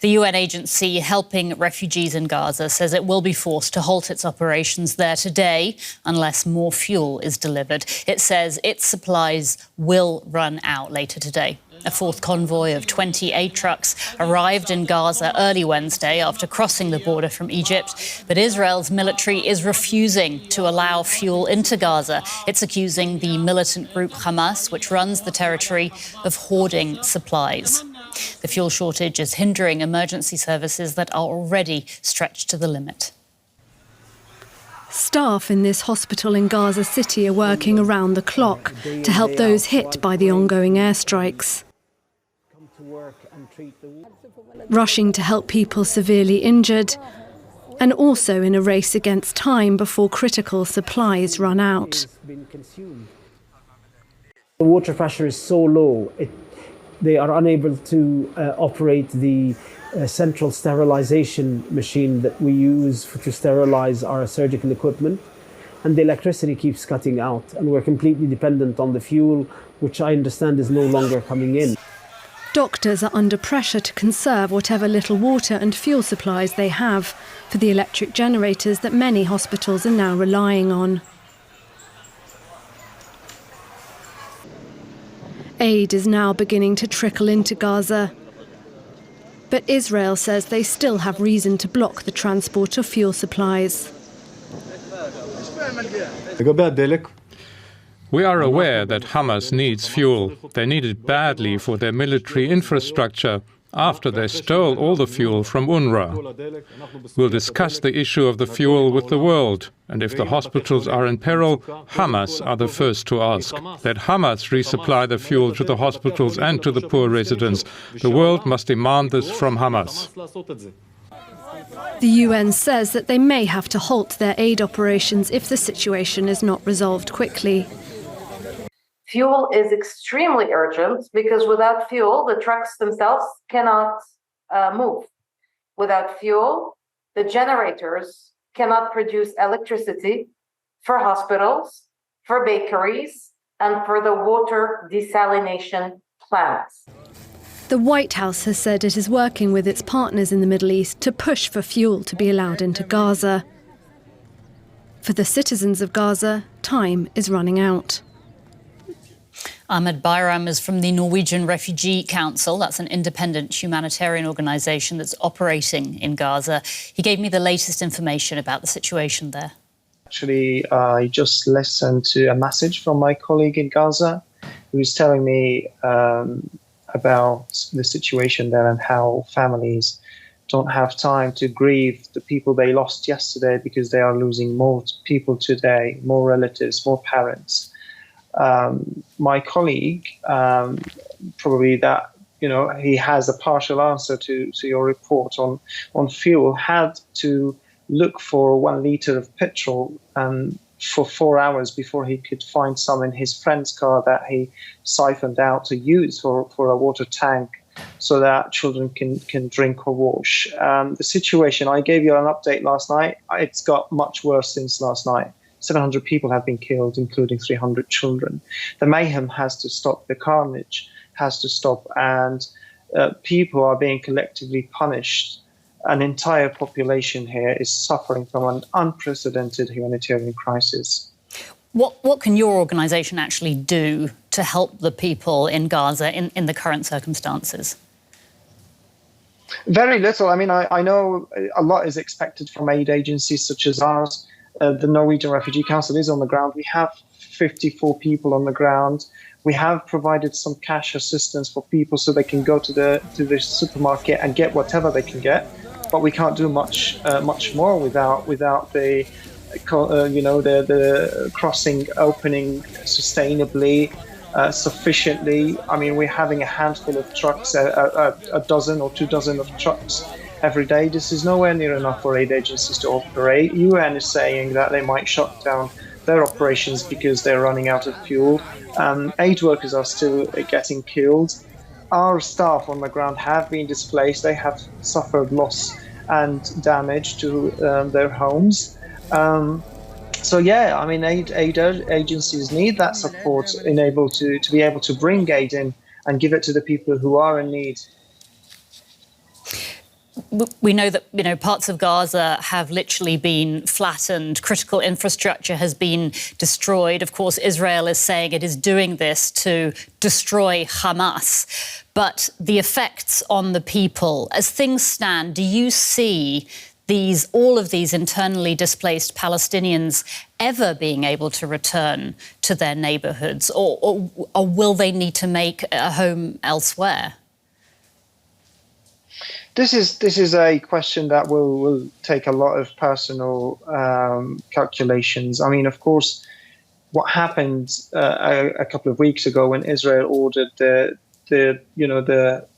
The UN agency helping refugees in Gaza says it will be forced to halt its operations there today unless more fuel is delivered. It says its supplies will run out later today. A fourth convoy of 28 trucks arrived in Gaza early Wednesday after crossing the border from Egypt. But Israel's military is refusing to allow fuel into Gaza. It's accusing the militant group Hamas, which runs the territory, of hoarding supplies. The fuel shortage is hindering emergency services that are already stretched to the limit. Staff in this hospital in Gaza City are working around the clock to help those hit by the ongoing airstrikes. Rushing to help people severely injured, and also in a race against time before critical supplies run out. The water pressure is so low, they are unable to operate the central sterilization machine that we use to sterilize our surgical equipment. And the electricity keeps cutting out, and we're completely dependent on the fuel, which I understand is no longer coming in. Doctors are under pressure to conserve whatever little water and fuel supplies they have for the electric generators that many hospitals are now relying on. Aid is now beginning to trickle into Gaza. But Israel says they still have reason to block the transport of fuel supplies. We are aware that Hamas needs fuel. They need it badly for their military infrastructure after they stole all the fuel from UNRWA. We'll discuss the issue of the fuel with the world, and if the hospitals are in peril, Hamas are the first to ask. Let Hamas resupply the fuel to the hospitals and to the poor residents. The world must demand this from Hamas. The UN says that they may have to halt their aid operations if the situation is not resolved quickly. Fuel is extremely urgent because without fuel, the trucks themselves cannot move. Without fuel, the generators cannot produce electricity for hospitals, for bakeries, and for the water desalination plants. The White House has said it is working with its partners in the Middle East to push for fuel to be allowed into Gaza. For the citizens of Gaza, time is running out. Ahmed Bayram is from the Norwegian Refugee Council. That's an independent humanitarian organisation that's operating in Gaza. He gave me the latest information about the situation there. Actually, I just listened to a message from my colleague in Gaza who was telling me about the situation there and how families don't have time to grieve the people they lost yesterday because they are losing more people today, more relatives, more parents. My colleague, probably that, he has a partial answer to your report on fuel, had to look for 1 litre of petrol for 4 hours before he could find some in his friend's car that he siphoned out to use for a water tank so that children can drink or wash. The situation, I gave you an update last night. It's got much worse since last night. 700 people have been killed, including 300 children. The mayhem has to stop. The carnage has to stop. And people are being collectively punished. An entire population here is suffering from an unprecedented humanitarian crisis. What can your organisation actually do to help the people in Gaza in the current circumstances? Very little. I mean, I know a lot is expected from aid agencies such as ours. The Norwegian Refugee Council is on the ground. We have 54 people on the ground. We have provided some cash assistance for people so they can go to the supermarket and get whatever they can get. But we can't do much more without the the crossing opening sustainably, sufficiently. I mean, we're having a handful of trucks, a dozen or 2 dozen of trucks every day. This is nowhere near enough for aid agencies to operate. UN is saying that they might shut down their operations because they're running out of fuel. Aid workers are still getting killed. Our staff on the ground have been displaced. They have suffered loss and damage to their homes. So yeah, I mean, aid agencies need that support to be able to bring aid in and give it to the people who are in need. We know that parts of Gaza have literally been flattened. Critical infrastructure has been destroyed. Of course, Israel is saying it is doing this to destroy Hamas. But the effects on the people, as things stand, do you see all of these internally displaced Palestinians ever being able to return to their neighbourhoods, or will they need to make a home elsewhere? This is a question that will take a lot of personal calculations. I mean, of course, what happened a couple of weeks ago when Israel ordered the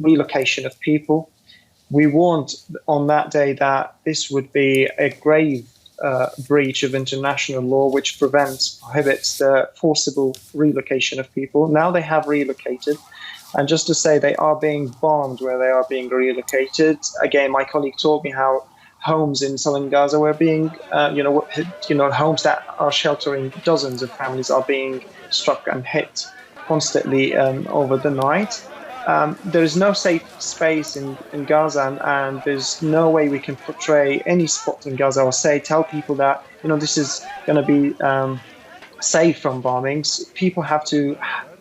relocation of people, we warned on that day that this would be a grave breach of international law, which prohibits the forcible relocation of people. Now they have relocated. And just to say, they are being bombed where they are being relocated. Again, my colleague told me how homes in southern Gaza were being, homes that are sheltering dozens of families are being struck and hit constantly over the night. There is no safe space in Gaza, and there's no way we can portray any spot in Gaza or tell people that, this is going to be safe from bombings. People have to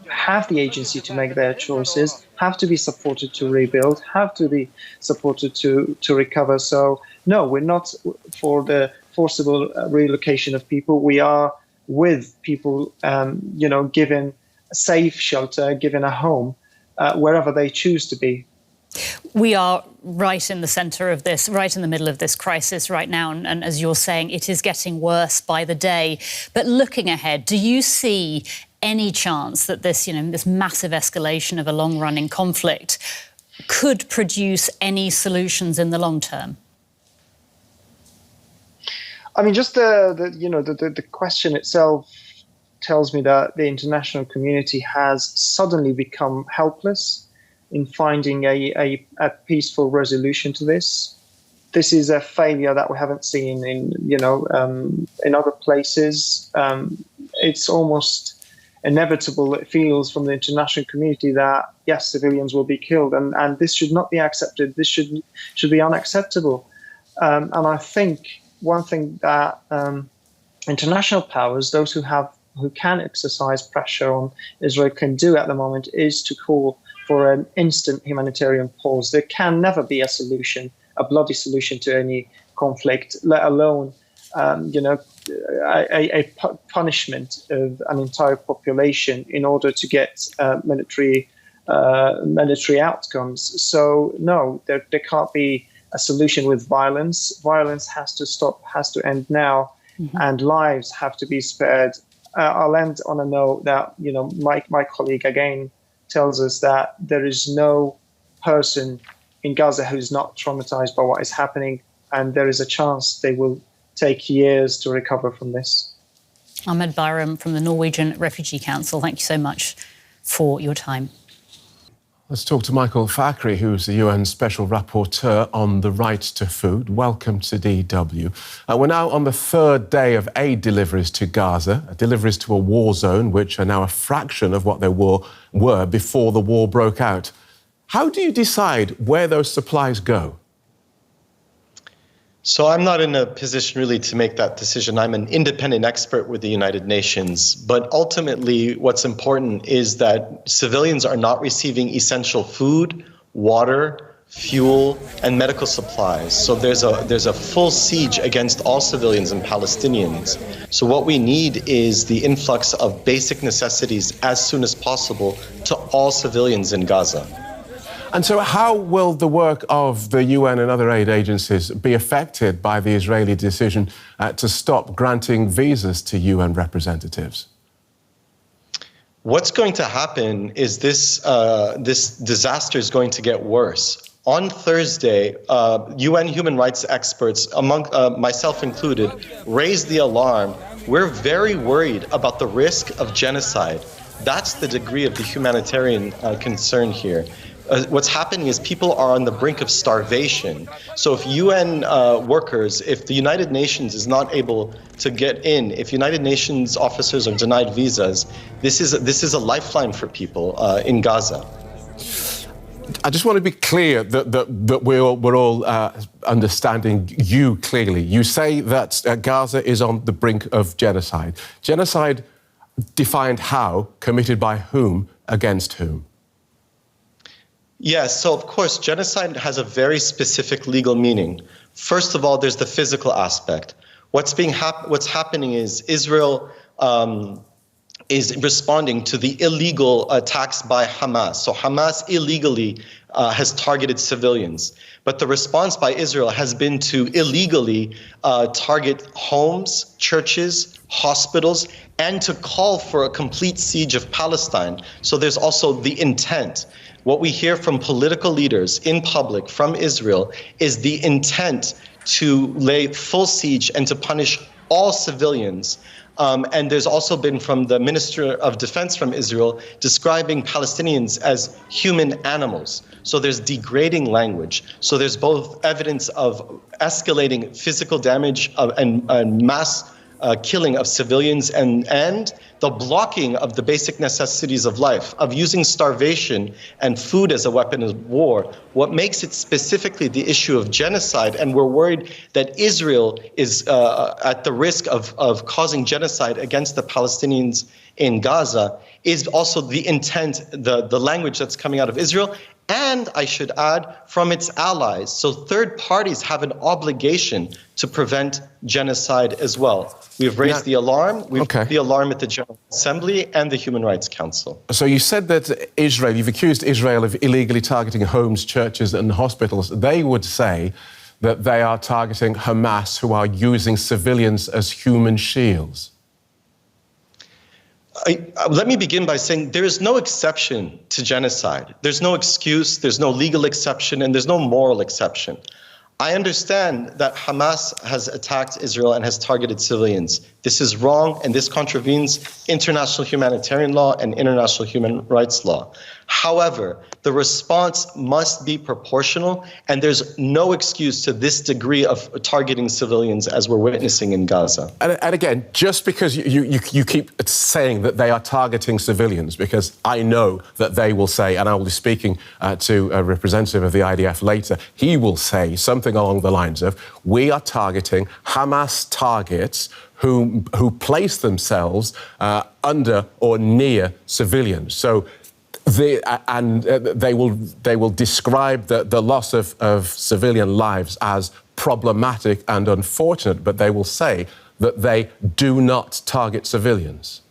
have the agency to make their choices, have to be supported to rebuild, have to be supported to recover. So, no, we're not for the forcible relocation of people. We are with people, given safe shelter, given a home, wherever they choose to be. We are right in the centre of this, right in the middle of this crisis right now. And as you're saying, it is getting worse by the day. But looking ahead, do you see any chance that this massive escalation of a long-running conflict could produce any solutions in the long term? I mean, just the question itself tells me that the international community has suddenly become helpless in finding a peaceful resolution to this. This is a failure that we haven't seen in other places. It's almost inevitable, it feels, from the international community that, yes, civilians will be killed, and this should not be accepted. This should be unacceptable. And I think one thing that international powers, those who can exercise pressure on Israel, can do at the moment is to call for an instant humanitarian pause. There can never be a solution, a bloody solution to any conflict, let alone a punishment of an entire population in order to get military outcomes. So no, there can't be a solution with violence. Violence has to stop, has to end now, and lives have to be spared. I'll end on a note that my colleague again tells us that there is no person in Gaza who's not traumatized by what is happening, and there is a chance they will take years to recover from this. Ahmed Bayram from the Norwegian Refugee Council, thank you so much for your time. Let's talk to Michael Fahkri, who's the UN Special Rapporteur on the right to food. Welcome to DW. We're now on the third day of aid deliveries to Gaza, deliveries to a war zone, which are now a fraction of what they were before the war broke out. How do you decide where those supplies go? So I'm not in a position really to make that decision. I'm an independent expert with the United Nations. But ultimately, what's important is that civilians are not receiving essential food, water, fuel, and medical supplies. So there's a full siege against all civilians and Palestinians. So what we need is the influx of basic necessities as soon as possible to all civilians in Gaza. And so how will the work of the UN and other aid agencies be affected by the Israeli decision to stop granting visas to UN representatives? What's going to happen is this disaster is going to get worse. On Thursday, UN human rights experts, among myself included, raised the alarm. We're very worried about the risk of genocide. That's the degree of the humanitarian concern here. What's happening is people are on the brink of starvation. So if UN workers, if the United Nations is not able to get in, if United Nations officers are denied visas, this is a lifeline for people in Gaza. I just want to be clear that we're all understanding you clearly. You say that Gaza is on the brink of genocide. Genocide defined how, committed by whom, against whom? Yes, so of course, genocide has a very specific legal meaning. First of all, there's the physical aspect. What's happening is Israel is responding to the illegal attacks by Hamas. So Hamas illegally has targeted civilians. But the response by Israel has been to illegally target homes, churches, hospitals, and to call for a complete siege of Palestine. So there's also the intent. What we hear from political leaders in public from Israel is the intent to lay full siege and to punish all civilians. And there's also been from the Minister of Defense from Israel describing Palestinians as human animals. So there's degrading language. So there's both evidence of escalating physical damage and mass killing of civilians and the blocking of the basic necessities of life, of using starvation and food as a weapon of war. What makes it specifically the issue of genocide, and we're worried that Israel is at the risk of causing genocide against the Palestinians in Gaza, is also the intent, the language that's coming out of Israel, and I should add, from its allies. So third parties have an obligation to prevent genocide as well. We've raised the alarm. We've raised the alarm at the General Assembly and the Human Rights Council. So you said that you've accused Israel of illegally targeting homes, churches and hospitals. They would say that they are targeting Hamas, who are using civilians as human shields. Let me begin by saying there is no exception to genocide. There's no excuse, there's no legal exception, and there's no moral exception. I understand that Hamas has attacked Israel and has targeted civilians. This is wrong, and this contravenes international humanitarian law and international human rights law. However, the response must be proportional, and there's no excuse to this degree of targeting civilians as we're witnessing in Gaza. And again, just because you keep saying that they are targeting civilians, because I know that they will say, and I will be speaking to a representative of the IDF later, he will say something along the lines of, we are targeting Hamas targets who place themselves under or near civilians. So they will describe the loss of civilian lives as problematic and unfortunate, but they will say that they do not target civilians.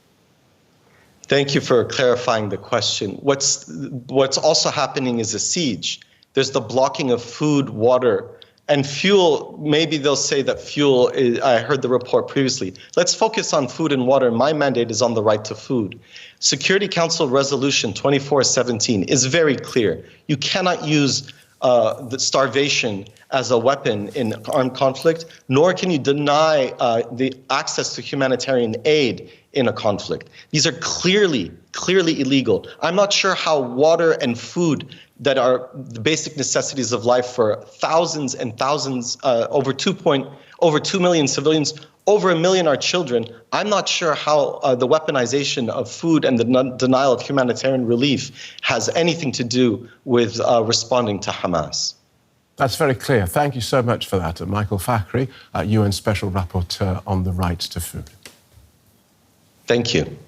Thank you for clarifying the question. What's also happening is a siege. There's the blocking of food, water, and fuel. Maybe they'll say that fuel is, I heard the report previously. Let's focus on food and water. My mandate is on the right to food. Security Council Resolution 2417 is very clear. You cannot use the starvation as a weapon in armed conflict, nor can you deny the access to humanitarian aid in a conflict. These are clearly illegal. I'm not sure how water and food that are the basic necessities of life for thousands and thousands, over 2 million civilians, over 1 million are children. I'm not sure how the weaponization of food and the denial of humanitarian relief has anything to do with responding to Hamas. That's very clear. Thank you so much for that. Michael Fahkri, UN Special Rapporteur on the right to food. Thank you.